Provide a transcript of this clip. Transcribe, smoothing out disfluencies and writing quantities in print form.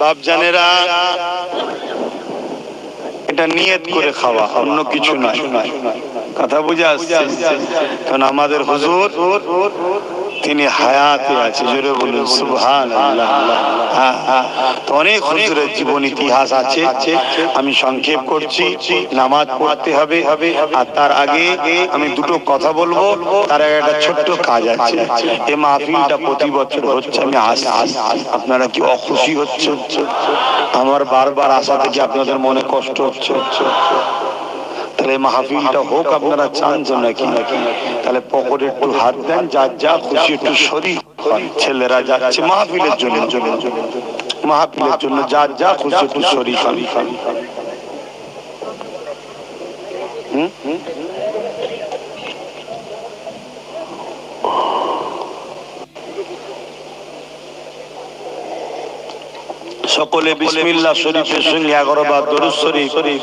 বাপজানেরা, এটা নিয়ত করে খাওয়া, অন্য কিছু নয়। কথা বুঝে আসছে? কারণ আমাদের হুজুর তিনি হায়াতে আছে, জোরে বলুন সুবহানাল্লাহ। তো অনেক হুজুরের জীবন ইতিহাস আছে, আমি সংক্ষেপ করছি। নামাজ পড়তে হবে, আর তার আগে আমি দুটো কথা বলবো, তার আগে একটা ছোট্ট কাজ আছে। এই মাহফিলটা প্রতি বছর হচ্ছে, আমি আসছি, আপনারা কি অখুশি হচ্ছে? আমার বারবার আসা থেকে আপনাদের মনে কষ্ট হচ্ছে? তাহলে মাহফিলটা হোক, আপনারা চান তো নাকি? তাহলে পকেটে একটু হাত দেন, যার যা খুশি একটু শরীর। ছেলেরা যাচ্ছে মাহফিলের জন্য, মাহফিলের জন্য যার যা খুশি একটু শরীর। সকলে বিসমিল্লাহ শরীফের সঙ্গে 11 বার দরুদ শরীফ